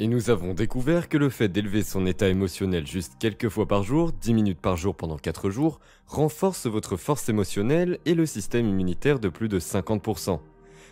Et nous avons découvert que le fait d'élever son état émotionnel juste quelques fois par jour, 10 minutes par jour pendant 4 jours, renforce votre force émotionnelle et le système immunitaire de plus de 50%.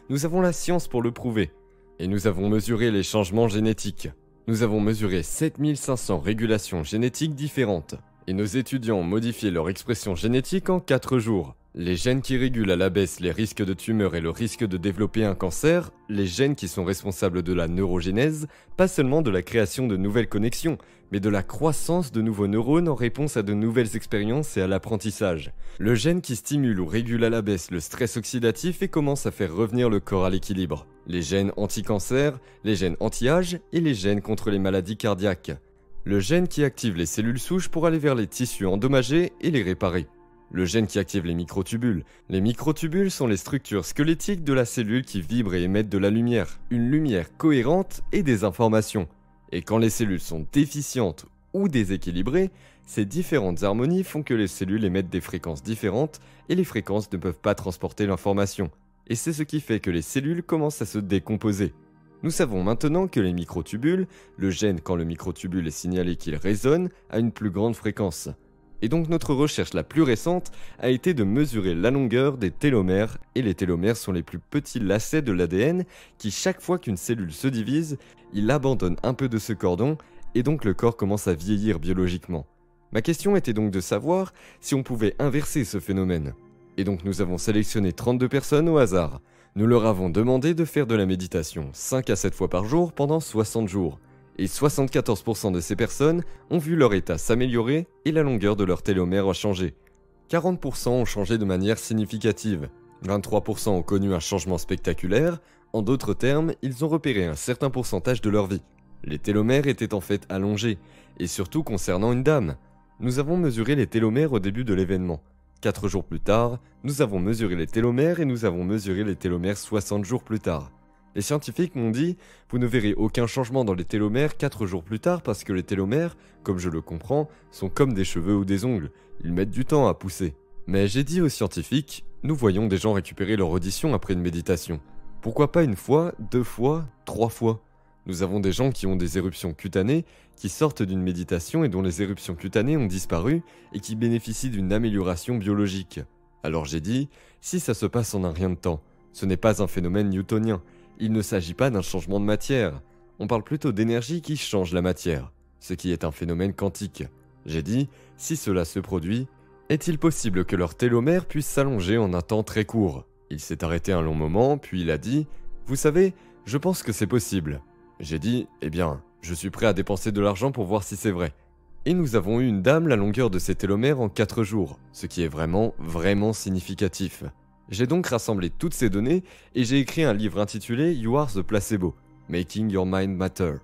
Nous avons la science pour le prouver. Et nous avons mesuré les changements génétiques. Nous avons mesuré 7500 régulations génétiques différentes. Et nos étudiants ont modifié leur expression génétique en 4 jours. Les gènes qui régulent à la baisse les risques de tumeur et le risque de développer un cancer, les gènes qui sont responsables de la neurogénèse, pas seulement de la création de nouvelles connexions, mais de la croissance de nouveaux neurones en réponse à de nouvelles expériences et à l'apprentissage. Le gène qui stimule ou régule à la baisse le stress oxydatif et commence à faire revenir le corps à l'équilibre. Les gènes anti-cancer, les gènes anti-âge et les gènes contre les maladies cardiaques. Le gène qui active les cellules souches pour aller vers les tissus endommagés et les réparer. Le gène qui active les microtubules. Les microtubules sont les structures squelettiques de la cellule qui vibrent et émettent de la lumière. Une lumière cohérente et des informations. Et quand les cellules sont déficientes ou déséquilibrées, ces différentes harmonies font que les cellules émettent des fréquences différentes et les fréquences ne peuvent pas transporter l'information. Et c'est ce qui fait que les cellules commencent à se décomposer. Nous savons maintenant que les microtubules, le gène quand le microtubule est signalé qu'il résonne, a une plus grande fréquence. Et donc notre recherche la plus récente a été de mesurer la longueur des télomères, et les télomères sont les plus petits lacets de l'ADN qui chaque fois qu'une cellule se divise, il abandonne un peu de ce cordon, et donc le corps commence à vieillir biologiquement. Ma question était donc de savoir si on pouvait inverser ce phénomène. Et donc nous avons sélectionné 32 personnes au hasard. Nous leur avons demandé de faire de la méditation 5 à 7 fois par jour pendant 60 jours. Et 74% de ces personnes ont vu leur état s'améliorer et la longueur de leur télomère a changé. 40% ont changé de manière significative. 23% ont connu un changement spectaculaire. En d'autres termes, ils ont repéré un certain pourcentage de leur vie. Les télomères étaient en fait allongés, et surtout concernant une dame. Nous avons mesuré les télomères au début de l'événement. 4 jours plus tard, nous avons mesuré les télomères et nous avons mesuré les télomères 60 jours plus tard. Les scientifiques m'ont dit, vous ne verrez aucun changement dans les télomères 4 jours plus tard parce que les télomères, comme je le comprends, sont comme des cheveux ou des ongles, ils mettent du temps à pousser. Mais j'ai dit aux scientifiques, nous voyons des gens récupérer leur audition après une méditation. Pourquoi pas une fois, 2 fois, 3 fois? Nous avons des gens qui ont des éruptions cutanées, qui sortent d'une méditation et dont les éruptions cutanées ont disparu et qui bénéficient d'une amélioration biologique. Alors j'ai dit, si ça se passe en un rien de temps, ce n'est pas un phénomène newtonien. Il ne s'agit pas d'un changement de matière, on parle plutôt d'énergie qui change la matière, ce qui est un phénomène quantique. J'ai dit, si cela se produit, est-il possible que leur télomère puisse s'allonger en un temps très court? Il s'est arrêté un long moment, puis il a dit, vous savez, je pense que c'est possible. J'ai dit, eh bien, je suis prêt à dépenser de l'argent pour voir si c'est vrai. Et nous avons eu une dame la longueur de ses télomères en 4 jours, ce qui est vraiment significatif. J'ai donc rassemblé toutes ces données et j'ai écrit un livre intitulé You Are the Placebo, Making Your Mind Matter.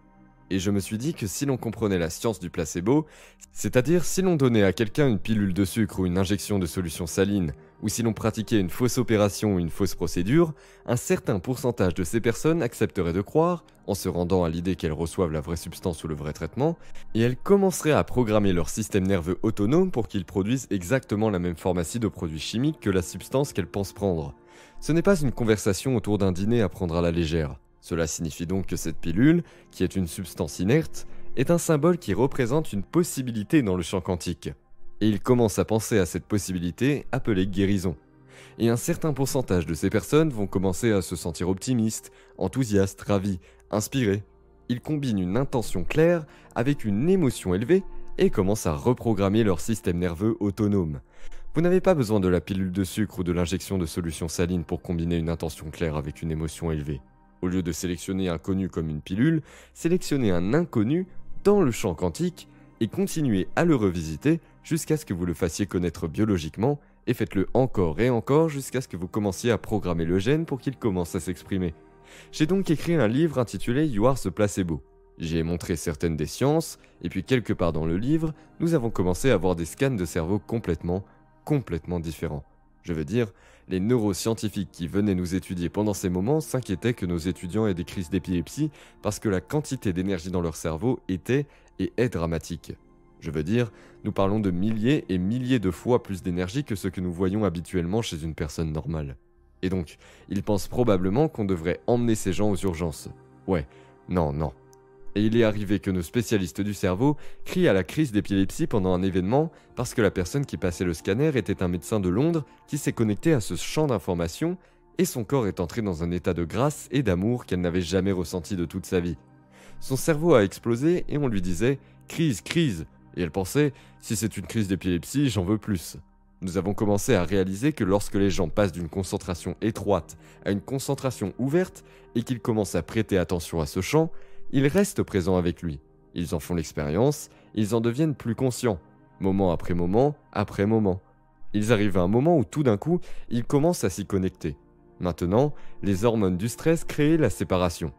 Et je me suis dit que si l'on comprenait la science du placebo, c'est-à-dire si l'on donnait à quelqu'un une pilule de sucre ou une injection de solution saline, ou si l'on pratiquait une fausse opération ou une fausse procédure, un certain pourcentage de ces personnes accepteraient de croire, en se rendant à l'idée qu'elles reçoivent la vraie substance ou le vrai traitement, et elles commenceraient à programmer leur système nerveux autonome pour qu'il produise exactement la même pharmacie de produits chimiques que la substance qu'elles pensent prendre. Ce n'est pas une conversation autour d'un dîner à prendre à la légère. Cela signifie donc que cette pilule, qui est une substance inerte, est un symbole qui représente une possibilité dans le champ quantique. Et ils commencent à penser à cette possibilité appelée guérison. Et un certain pourcentage de ces personnes vont commencer à se sentir optimistes, enthousiastes, ravis, inspirés. Ils combinent une intention claire avec une émotion élevée et commencent à reprogrammer leur système nerveux autonome. Vous n'avez pas besoin de la pilule de sucre ou de l'injection de solution saline pour combiner une intention claire avec une émotion élevée. Au lieu de sélectionner un connu comme une pilule, sélectionnez un inconnu dans le champ quantique et continuez à le revisiter jusqu'à ce que vous le fassiez connaître biologiquement et faites-le encore et encore jusqu'à ce que vous commenciez à programmer le gène pour qu'il commence à s'exprimer. J'ai donc écrit un livre intitulé You Are the Placebo. J'y ai montré certaines des sciences et puis quelque part dans le livre, nous avons commencé à avoir des scans de cerveau complètement différents. Je veux dire, les neuroscientifiques qui venaient nous étudier pendant ces moments s'inquiétaient que nos étudiants aient des crises d'épilepsie parce que la quantité d'énergie dans leur cerveau était et est dramatique. Je veux dire, nous parlons de milliers et milliers de fois plus d'énergie que ce que nous voyons habituellement chez une personne normale. Et donc, ils pensent probablement qu'on devrait emmener ces gens aux urgences. Ouais, non. Et il est arrivé que nos spécialistes du cerveau crient à la crise d'épilepsie pendant un événement parce que la personne qui passait le scanner était un médecin de Londres qui s'est connecté à ce champ d'informations et son corps est entré dans un état de grâce et d'amour qu'elle n'avait jamais ressenti de toute sa vie. Son cerveau a explosé et on lui disait « crise, crise !» et elle pensait « si c'est une crise d'épilepsie, j'en veux plus ». Nous avons commencé à réaliser que lorsque les gens passent d'une concentration étroite à une concentration ouverte et qu'ils commencent à prêter attention à ce champ, ils restent présents avec lui. Ils en font l'expérience, ils en deviennent plus conscients, moment après moment après moment. Ils arrivent à un moment où tout d'un coup, ils commencent à s'y connecter. Maintenant, les hormones du stress créent la séparation.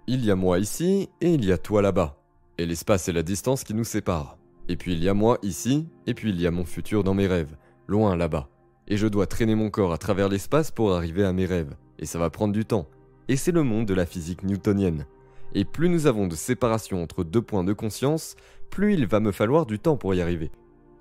Il y a moi ici et il y a toi là-bas. Et l'espace et la distance qui nous séparent. Et puis il y a moi ici et puis il y a mon futur dans mes rêves, loin là-bas. Et je dois traîner mon corps à travers l'espace pour arriver à mes rêves. Et ça va prendre du temps. Et c'est le monde de la physique newtonienne. Et plus nous avons de séparation entre deux points de conscience, plus il va me falloir du temps pour y arriver.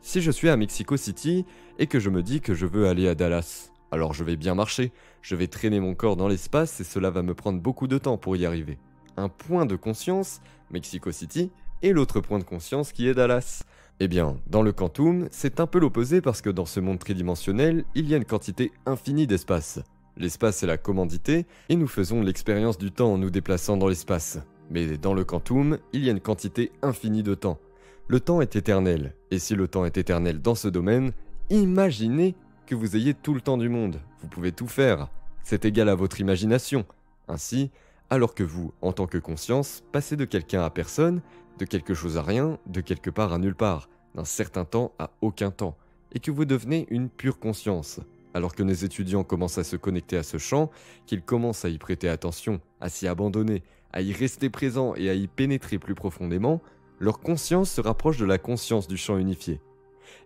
Si je suis à Mexico City et que je me dis que je veux aller à Dallas, alors je vais bien marcher, je vais traîner mon corps dans l'espace et cela va me prendre beaucoup de temps pour y arriver. Un point de conscience, Mexico City, et l'autre point de conscience qui est Dallas. Eh bien, dans le quantum, c'est un peu l'opposé parce que dans ce monde tridimensionnel, il y a une quantité infinie d'espace. L'espace est la commandité et nous faisons l'expérience du temps en nous déplaçant dans l'espace. Mais dans le quantum, il y a une quantité infinie de temps. Le temps est éternel, et si le temps est éternel dans ce domaine, imaginez que vous ayez tout le temps du monde. Vous pouvez tout faire. C'est égal à votre imagination. Ainsi, alors que vous, en tant que conscience, passez de quelqu'un à personne, de quelque chose à rien, de quelque part à nulle part, d'un certain temps à aucun temps, et que vous devenez une pure conscience. Alors que nos étudiants commencent à se connecter à ce champ, qu'ils commencent à y prêter attention, à s'y abandonner, à y rester présents et à y pénétrer plus profondément, leur conscience se rapproche de la conscience du champ unifié.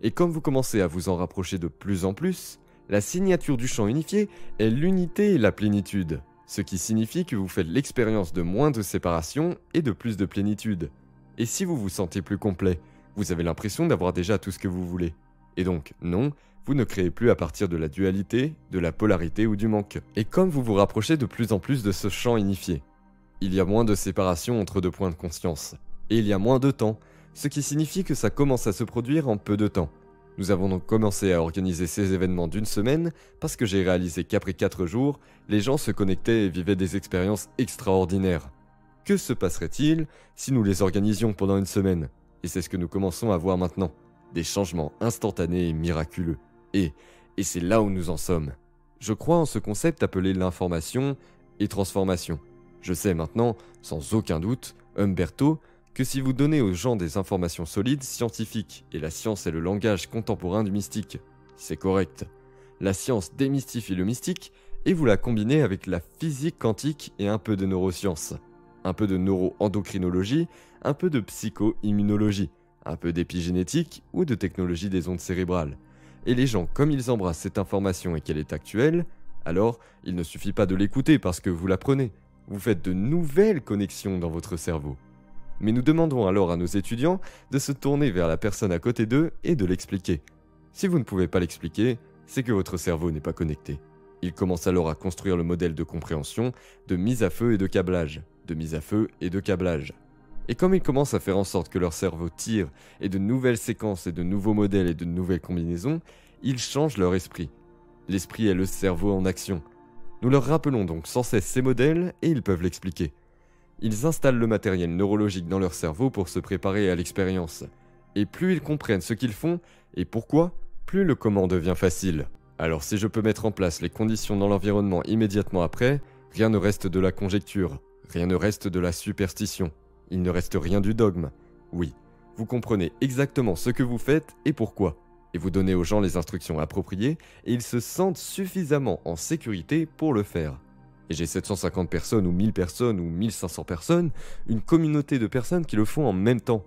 Et comme vous commencez à vous en rapprocher de plus en plus, la signature du champ unifié est l'unité et la plénitude, ce qui signifie que vous faites l'expérience de moins de séparation et de plus de plénitude. Et si vous vous sentez plus complet, vous avez l'impression d'avoir déjà tout ce que vous voulez. Et donc, non, vous ne créez plus à partir de la dualité, de la polarité ou du manque. Et comme vous vous rapprochez de plus en plus de ce champ unifié, il y a moins de séparation entre deux points de conscience. Et il y a moins de temps, ce qui signifie que ça commence à se produire en peu de temps. Nous avons donc commencé à organiser ces événements d'une semaine parce que j'ai réalisé qu'après 4 jours, les gens se connectaient et vivaient des expériences extraordinaires. Que se passerait-il si nous les organisions pendant une semaine? Et c'est ce que nous commençons à voir maintenant. Des changements instantanés et miraculeux. Et c'est là où nous en sommes. Je crois en ce concept appelé l'information et transformation. Je sais maintenant, sans aucun doute, Humberto, que si vous donnez aux gens des informations solides, scientifiques, et la science est le langage contemporain du mystique, c'est correct. La science démystifie le mystique et vous la combinez avec la physique quantique et un peu de neurosciences, un peu de neuroendocrinologie, un peu de psycho-immunologie, un peu d'épigénétique ou de technologie des ondes cérébrales. Et les gens, comme ils embrassent cette information et qu'elle est actuelle, alors il ne suffit pas de l'écouter parce que vous l'apprenez. Vous faites de nouvelles connexions dans votre cerveau. Mais nous demandons alors à nos étudiants de se tourner vers la personne à côté d'eux et de l'expliquer. Si vous ne pouvez pas l'expliquer, c'est que votre cerveau n'est pas connecté. Il commence alors à construire le modèle de compréhension de mise à feu et de câblage, de mise à feu et de câblage. Et comme ils commencent à faire en sorte que leur cerveau tire et de nouvelles séquences et de nouveaux modèles et de nouvelles combinaisons, ils changent leur esprit. L'esprit est le cerveau en action. Nous leur rappelons donc sans cesse ces modèles et ils peuvent l'expliquer. Ils installent le matériel neurologique dans leur cerveau pour se préparer à l'expérience. Et plus ils comprennent ce qu'ils font et pourquoi, plus le comment devient facile. Alors si je peux mettre en place les conditions dans l'environnement immédiatement après, rien ne reste de la conjecture, rien ne reste de la superstition. Il ne reste rien du dogme. Oui, vous comprenez exactement ce que vous faites et pourquoi. Et vous donnez aux gens les instructions appropriées et ils se sentent suffisamment en sécurité pour le faire. Et j'ai 750 personnes ou 1000 personnes ou 1500 personnes, une communauté de personnes qui le font en même temps.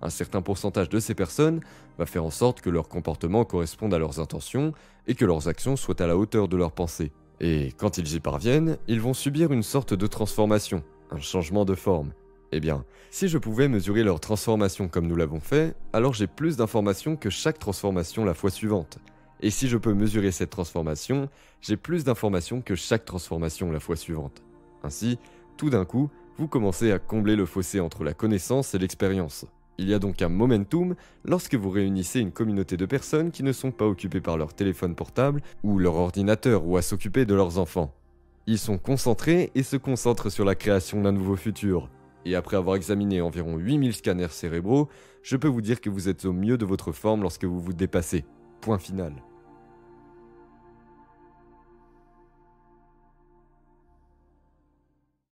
Un certain pourcentage de ces personnes va faire en sorte que leur comportement corresponde à leurs intentions et que leurs actions soient à la hauteur de leurs pensées. Et quand ils y parviennent, ils vont subir une sorte de transformation, un changement de forme. Eh bien, si je pouvais mesurer leur transformation comme nous l'avons fait, alors j'ai plus d'informations que chaque transformation la fois suivante. Et si je peux mesurer cette transformation, j'ai plus d'informations que chaque transformation la fois suivante. Ainsi, tout d'un coup, vous commencez à combler le fossé entre la connaissance et l'expérience. Il y a donc un momentum lorsque vous réunissez une communauté de personnes qui ne sont pas occupées par leur téléphone portable ou leur ordinateur ou à s'occuper de leurs enfants. Ils sont concentrés et se concentrent sur la création d'un nouveau futur. Et après avoir examiné environ 8000 scanners cérébraux, je peux vous dire que vous êtes au mieux de votre forme lorsque vous vous dépassez. Point final.